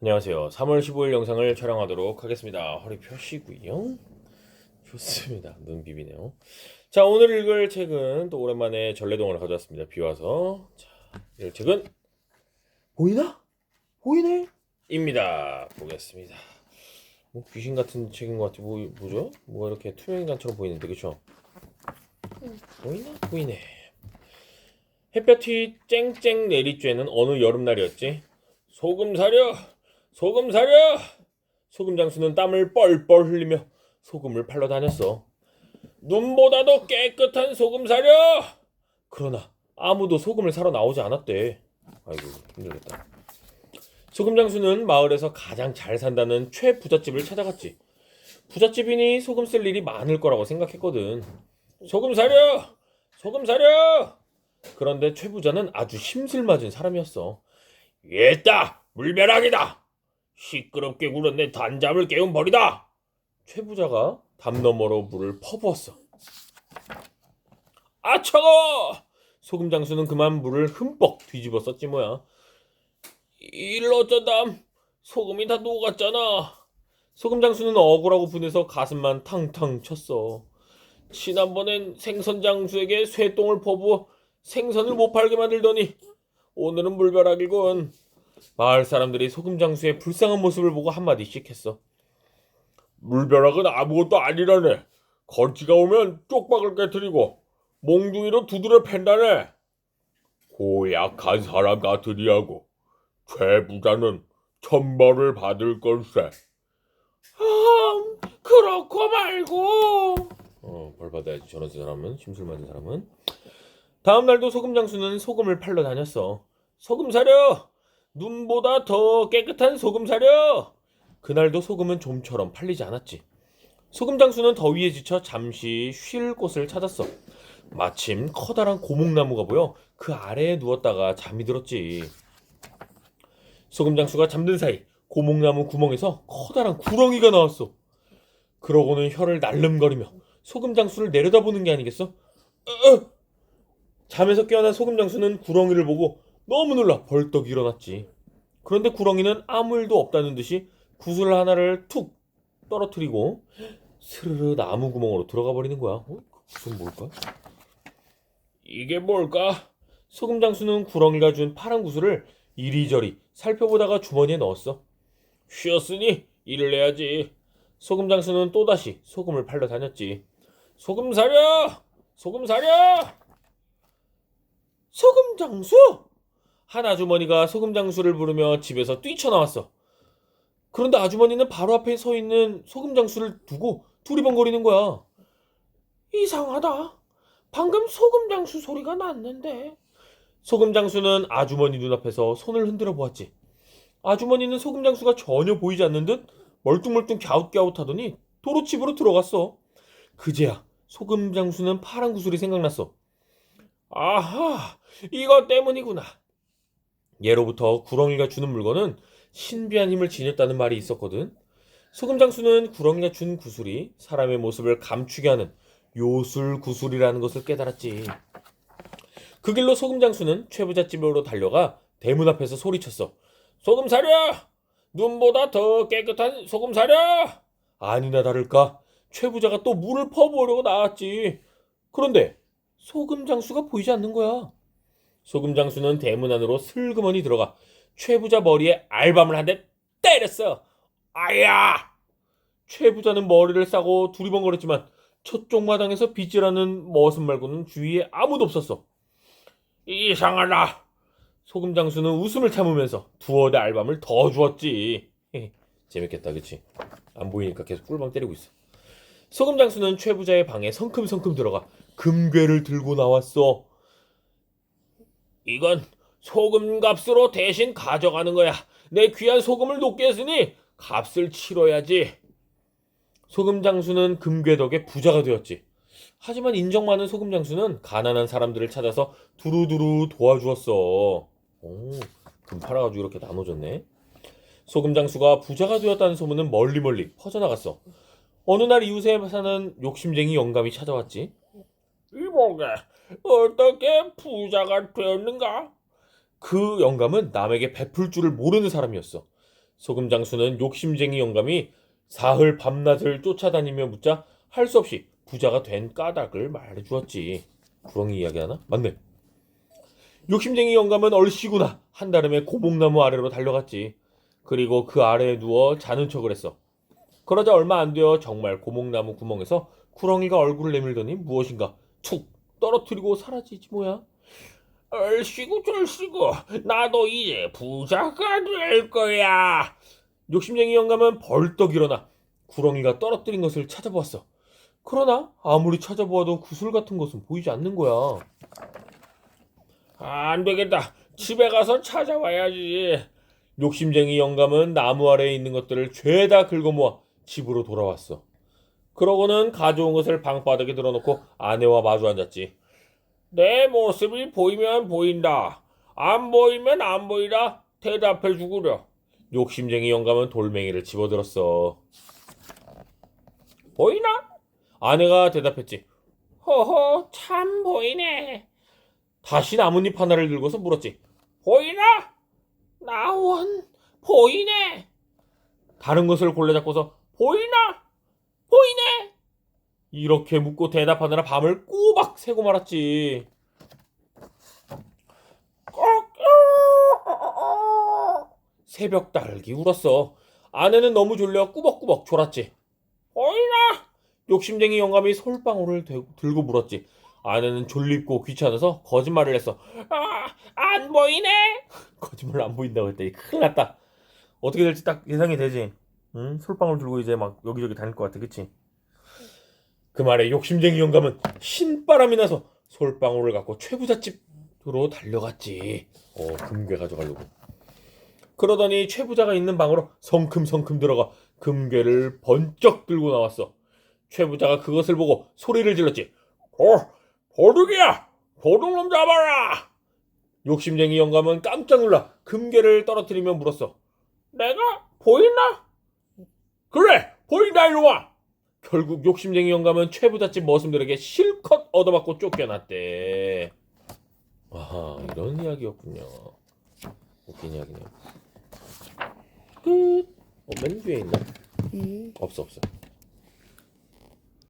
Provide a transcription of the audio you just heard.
안녕하세요. 3월 15일 영상을 촬영하도록 하겠습니다. 허리 펴시고요. 좋습니다. 눈 비비네요. 자, 오늘 읽을 책은 또 오랜만에 전래동을 가져왔습니다. 비와서. 자, 읽을 책은 보이나? 보이네? 입니다. 보겠습니다. 뭐 귀신 같은 책인 것 같아. 뭐죠? 뭐가 이렇게 투명인간처럼 보이는데, 그쵸? 보이나? 보이네. 햇볕이 쨍쨍 내리쬐는 어느 여름날이었지. 소금 사려! 소금 사려! 소금 장수는 땀을 뻘뻘 흘리며 소금을 팔러 다녔어. 눈보다도 깨끗한 소금 사려! 그러나 아무도 소금을 사러 나오지 않았대. 아이고 힘들겠다. 소금 장수는 마을에서 가장 잘 산다는 최부잣집을 찾아갔지. 부잣집이니 소금 쓸 일이 많을 거라고 생각했거든. 소금 사려! 소금 사려! 그런데 최부자는 아주 심술맞은 사람이었어. 얘다! 물벼락이다! 시끄럽게 굴은 내 단잠을 깨운 벌이다. 최부자가 담 너머로 물을 퍼부었어. 아 차가워! 소금 장수는 그만 물을 흠뻑 뒤집어 썼지 뭐야. 이를 어쩌담. 소금이 다 녹았잖아. 소금 장수는 억울하고 분해서 가슴만 탕탕 쳤어. 지난번엔 생선 장수에게 쇠똥을 퍼부어 생선을 못 팔게 만들더니 오늘은 물벼락이군. 마을 사람들이 소금 장수의 불쌍한 모습을 보고 한마디씩 했어. 물벼락은 아무것도 아니라네. 거지가 오면 쪽박을 깨뜨리고 몽둥이로 두드려 팬다네. 고약한 사람 같으리하고 최부자는 천벌을 받을 걸세. 그렇고 말고. 벌 받아야지. 저런 사람은, 심술맞은 사람은. 다음 날도 소금 장수는 소금을 팔러 다녔어. 소금 사려! 눈보다 더 깨끗한 소금 사려! 그날도 소금은 좀처럼 팔리지 않았지. 소금 장수는 더위에 지쳐 잠시 쉴 곳을 찾았어. 마침 커다란 고목나무가 보여 그 아래에 누웠다가 잠이 들었지. 소금 장수가 잠든 사이 고목나무 구멍에서 커다란 구렁이가 나왔어. 그러고는 혀를 날름거리며 소금 장수를 내려다보는 게 아니겠어? 잠에서 깨어난 소금 장수는 구렁이를 보고 너무 놀라 벌떡 일어났지. 그런데 구렁이는 아무 일도 없다는 듯이 구슬 하나를 툭 떨어뜨리고 스르르 나무 구멍으로 들어가 버리는 거야. 그건 뭘까? 이게 뭘까? 소금 장수는 구렁이가 준 파란 구슬을 이리저리 살펴보다가 주머니에 넣었어. 쉬었으니 일을 해야지. 소금 장수는 또다시 소금을 팔러 다녔지. 소금 사려! 소금 사려! 소금 장수! 한 아주머니가 소금 장수를 부르며 집에서 뛰쳐나왔어. 그런데 아주머니는 바로 앞에 서 있는 소금 장수를 두고 두리번거리는 거야. 이상하다. 방금 소금 장수 소리가 났는데. 소금 장수는 아주머니 눈앞에서 손을 흔들어 보았지. 아주머니는 소금 장수가 전혀 보이지 않는 듯 멀뚱멀뚱 갸웃갸웃하더니 도로집으로 들어갔어. 그제야 소금 장수는 파란 구슬이 생각났어. 아하, 이것 때문이구나. 예로부터 구렁이가 주는 물건은 신비한 힘을 지녔다는 말이 있었거든. 소금 장수는 구렁이가 준 구슬이 사람의 모습을 감추게 하는 요술 구슬이라는 것을 깨달았지. 그 길로 소금 장수는 최부잣집으로 달려가 대문 앞에서 소리쳤어. 소금 사려! 눈보다 더 깨끗한 소금 사려! 아니나 다를까 최부자가 또 물을 퍼부으려고 나왔지. 그런데 소금 장수가 보이지 않는 거야. 소금 장수는 대문 안으로 슬그머니 들어가 최부자 머리에 알밤을 한 대 때렸어. 아야! 최부자는 머리를 싸고 두리번거렸지만 저쪽 마당에서 빗질하는 머슴 말고는 주위에 아무도 없었어. 이상하다. 소금 장수는 웃음을 참으면서 두어 대 알밤을 더 주었지. 재밌겠다, 그치? 안 보이니까 계속 꿀밤 때리고 있어. 소금 장수는 최부자의 방에 성큼성큼 들어가 금괴를 들고 나왔어. 이건 소금 값으로 대신 가져가는 거야. 내 귀한 소금을 녹게 했으니 값을 치러야지. 소금 장수는 금괴 덕에 부자가 되었지. 하지만 인정 많은 소금 장수는 가난한 사람들을 찾아서 두루두루 도와주었어. 금 팔아가지고 이렇게 나눠줬네. 소금 장수가 부자가 되었다는 소문은 멀리 퍼져나갔어. 어느 날 이웃에 사는 욕심쟁이 영감이 찾아왔지. 이보게, 어떻게 부자가 되었는가? 그 영감은 남에게 베풀 줄을 모르는 사람이었어. 소금 장수는 욕심쟁이 영감이 사흘 밤낮을 쫓아다니며 묻자 할 수 없이 부자가 된 까닭을 말해주었지. 구렁이 이야기 하나? 맞네. 욕심쟁이 영감은 얼씨구나 한달음에 고목나무 아래로 달려갔지. 그리고 그 아래에 누워 자는 척을 했어. 그러자 얼마 안 되어 정말 고목나무 구멍에서 구렁이가 얼굴을 내밀더니 무엇인가 툭 떨어뜨리고 사라지지 뭐야. 얼씨구 절씨구 나도 이제 부자가 될 거야. 욕심쟁이 영감은 벌떡 일어나 구렁이가 떨어뜨린 것을 찾아보았어. 그러나 아무리 찾아보아도 구슬 같은 것은 보이지 않는 거야. 안 되겠다. 집에 가서 찾아와야지. 욕심쟁이 영감은 나무 아래에 있는 것들을 죄다 긁어모아 집으로 돌아왔어. 그러고는 가져온 것을 방바닥에 들어놓고 아내와 마주 앉았지. 내 모습이 보이면 보인다. 안 보이면 안 보이다. 대답해 주구려. 욕심쟁이 영감은 돌멩이를 집어들었어. 보이나? 아내가 대답했지. 허허, 참 보이네. 다시 나뭇잎 하나를 들고서 물었지. 보이나? 나원, 보이네. 다른 것을 골라 잡고서 보이나? 보이네. 이렇게 묻고 대답하느라 밤을 꼬박 새고 말았지. 새벽 딸기 울었어. 아내는 너무 졸려 꾸벅꾸벅 졸았지. 보이나? 욕심쟁이 영감이 솔방울을 들고 물었지. 아내는 졸립고 귀찮아서 거짓말을 했어. 안 보이네. 거짓말 안 보인다고 했더니 큰일 났다. 어떻게 될지 딱 예상이 되지. 응? 솔방울 들고 이제 막 여기저기 다닐 것 같아. 그치? 그 말에 욕심쟁이 영감은 신바람이 나서 솔방울을 갖고 최부잣집으로 달려갔지. 금괴 가져가려고. 그러더니 최부자가 있는 방으로 성큼성큼 들어가 금괴를 번쩍 들고 나왔어. 최부자가 그것을 보고 소리를 질렀지. 도둑이야! 도둑놈 잡아라! 욕심쟁이 영감은 깜짝 놀라 금괴를 떨어뜨리며 물었어. 내가 보이나? 그래! 보인다 이놈아! 결국 욕심쟁이 영감은 최부잣집 머슴들에게 실컷 얻어맞고 쫓겨났대. 아하, 이런 이야기였군요. 웃긴 이야기네요. 끝. 맨 뒤에 있나? 없어.